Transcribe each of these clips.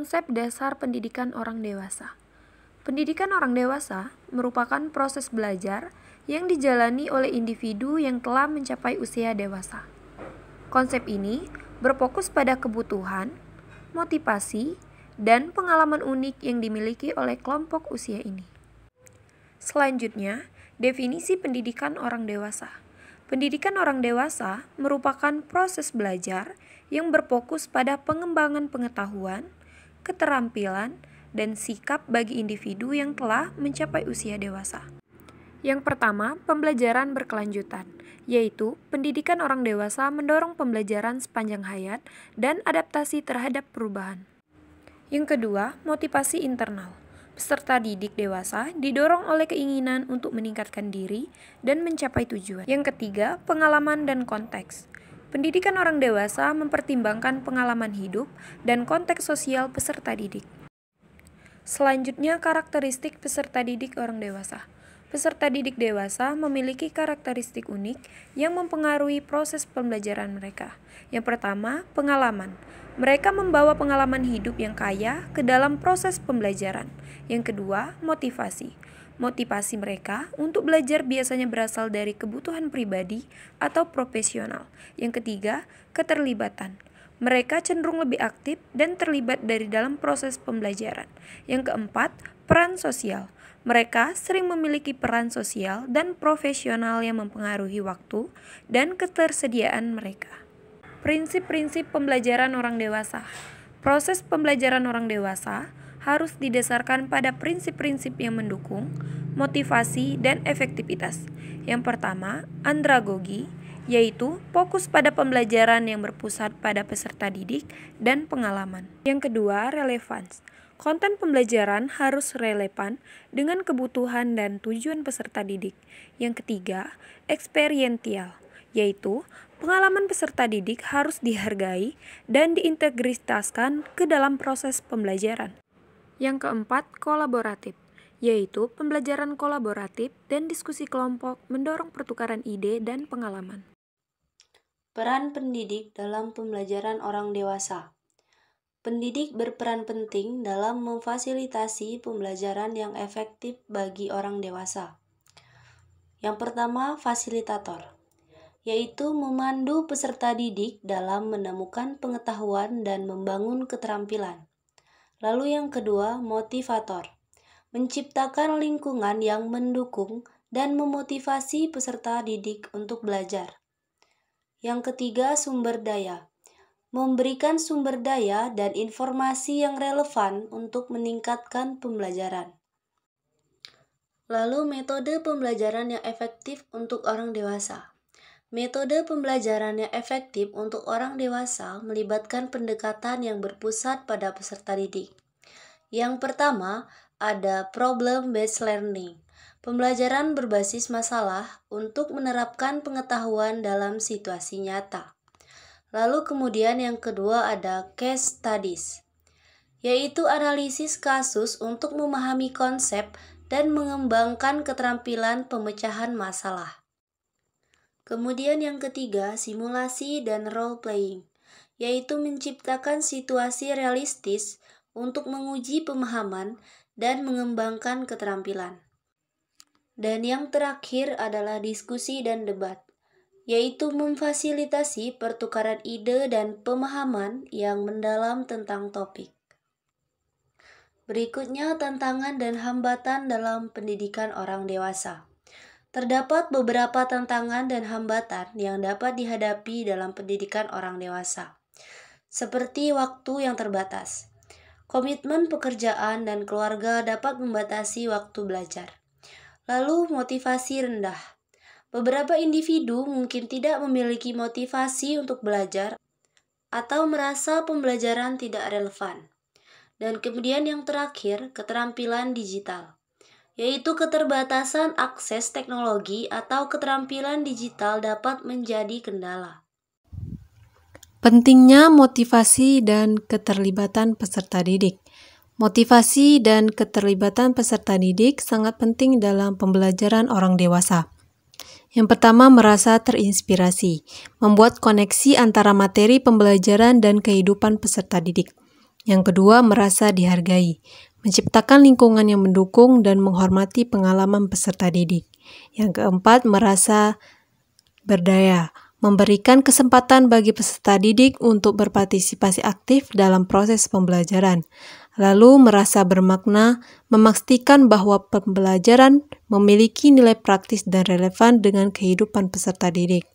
Konsep dasar pendidikan orang dewasa. Pendidikan orang dewasa merupakan proses belajar yang dijalani oleh individu yang telah mencapai usia dewasa. Konsep ini berfokus pada kebutuhan, motivasi, dan pengalaman unik yang dimiliki oleh kelompok usia ini. Selanjutnya, definisi pendidikan orang dewasa. Pendidikan orang dewasa merupakan proses belajar yang berfokus pada pengembangan pengetahuan, keterampilan, dan sikap bagi individu yang telah mencapai usia dewasa. Yang pertama, pembelajaran berkelanjutan, yaitu pendidikan orang dewasa mendorong pembelajaran sepanjang hayat dan adaptasi terhadap perubahan. Yang kedua, motivasi internal. Peserta didik dewasa didorong oleh keinginan untuk meningkatkan diri dan mencapai tujuan. Yang ketiga, pengalaman dan konteks. Pendidikan orang dewasa mempertimbangkan pengalaman hidup dan konteks sosial peserta didik. Selanjutnya, karakteristik peserta didik orang dewasa. Peserta didik dewasa memiliki karakteristik unik yang mempengaruhi proses pembelajaran mereka. Yang pertama, pengalaman. Mereka membawa pengalaman hidup yang kaya ke dalam proses pembelajaran. Yang kedua, motivasi. Motivasi mereka untuk belajar biasanya berasal dari kebutuhan pribadi atau profesional. Yang ketiga, keterlibatan. Mereka cenderung lebih aktif dan terlibat dari dalam proses pembelajaran. Yang keempat, peran sosial. Mereka sering memiliki peran sosial dan profesional yang mempengaruhi waktu dan ketersediaan mereka. Prinsip-prinsip pembelajaran orang dewasa. Proses pembelajaran orang dewasa harus didasarkan pada prinsip-prinsip yang mendukung, motivasi, dan efektivitas. Yang pertama, andragogi, yaitu fokus pada pembelajaran yang berpusat pada peserta didik dan pengalaman. Yang kedua, relevans. Konten pembelajaran harus relevan dengan kebutuhan dan tujuan peserta didik. Yang ketiga, eksperiential, yaitu pengalaman peserta didik harus dihargai dan diintegritaskan ke dalam proses pembelajaran. Yang keempat, kolaboratif, yaitu pembelajaran kolaboratif dan diskusi kelompok mendorong pertukaran ide dan pengalaman. Peran pendidik dalam pembelajaran orang dewasa. Pendidik berperan penting dalam memfasilitasi pembelajaran yang efektif bagi orang dewasa. Yang pertama, fasilitator, yaitu memandu peserta didik dalam menemukan pengetahuan dan membangun keterampilan. Lalu yang kedua, motivator, menciptakan lingkungan yang mendukung dan memotivasi peserta didik untuk belajar. Yang ketiga, sumber daya, memberikan sumber daya dan informasi yang relevan untuk meningkatkan pembelajaran. Lalu metode pembelajaran yang efektif untuk orang dewasa. Metode pembelajaran yang efektif untuk orang dewasa melibatkan pendekatan yang berpusat pada peserta didik. Yang pertama, ada problem-based learning, pembelajaran berbasis masalah untuk menerapkan pengetahuan dalam situasi nyata. Lalu kemudian yang kedua ada case studies, yaitu analisis kasus untuk memahami konsep dan mengembangkan keterampilan pemecahan masalah. Kemudian yang ketiga, simulasi dan role playing, yaitu menciptakan situasi realistis untuk menguji pemahaman dan mengembangkan keterampilan. Dan yang terakhir adalah diskusi dan debat, yaitu memfasilitasi pertukaran ide dan pemahaman yang mendalam tentang topik. Berikutnya, tantangan dan hambatan dalam pendidikan orang dewasa. Terdapat beberapa tantangan dan hambatan yang dapat dihadapi dalam pendidikan orang dewasa, seperti waktu yang terbatas. Komitmen pekerjaan dan keluarga dapat membatasi waktu belajar. Lalu, motivasi rendah. Beberapa individu mungkin tidak memiliki motivasi untuk belajar atau merasa pembelajaran tidak relevan. Dan kemudian yang terakhir, keterampilan digital, yaitu keterbatasan akses teknologi atau keterampilan digital dapat menjadi kendala. Pentingnya motivasi dan keterlibatan peserta didik. Motivasi dan keterlibatan peserta didik sangat penting dalam pembelajaran orang dewasa. Yang pertama, merasa terinspirasi, membuat koneksi antara materi pembelajaran dan kehidupan peserta didik. Yang kedua, merasa dihargai, menciptakan lingkungan yang mendukung dan menghormati pengalaman peserta didik. Yang keempat, merasa berdaya, memberikan kesempatan bagi peserta didik untuk berpartisipasi aktif dalam proses pembelajaran. Lalu merasa bermakna, memastikan bahwa pembelajaran memiliki nilai praktis dan relevan dengan kehidupan peserta didik.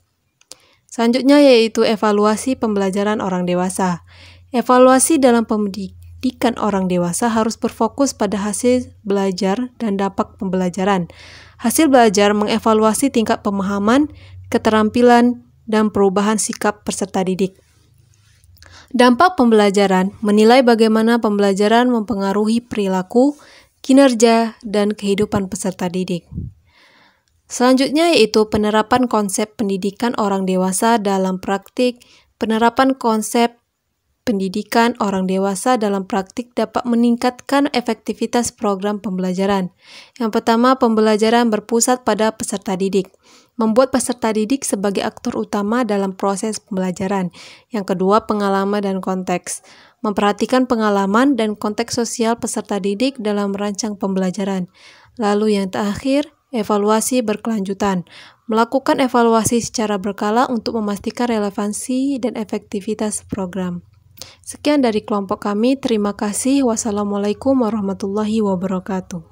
Selanjutnya yaitu evaluasi pembelajaran orang dewasa. Evaluasi dalam pendidikan orang dewasa harus berfokus pada hasil belajar dan dampak pembelajaran. Hasil belajar mengevaluasi tingkat pemahaman, keterampilan, dan perubahan sikap peserta didik. Dampak pembelajaran menilai bagaimana pembelajaran mempengaruhi perilaku, kinerja, dan kehidupan peserta didik. Selanjutnya yaitu penerapan konsep pendidikan orang dewasa dalam praktik. Penerapan konsep pendidikan orang dewasa dalam praktik dapat meningkatkan efektivitas program pembelajaran. Yang pertama, pembelajaran berpusat pada peserta didik. Membuat peserta didik sebagai aktor utama dalam proses pembelajaran. Yang kedua, pengalaman dan konteks. Memperhatikan pengalaman dan konteks sosial peserta didik dalam merancang pembelajaran. Lalu yang terakhir, evaluasi berkelanjutan. Melakukan evaluasi secara berkala untuk memastikan relevansi dan efektivitas program. Sekian dari kelompok kami. Terima kasih. Wassalamualaikum warahmatullahi wabarakatuh.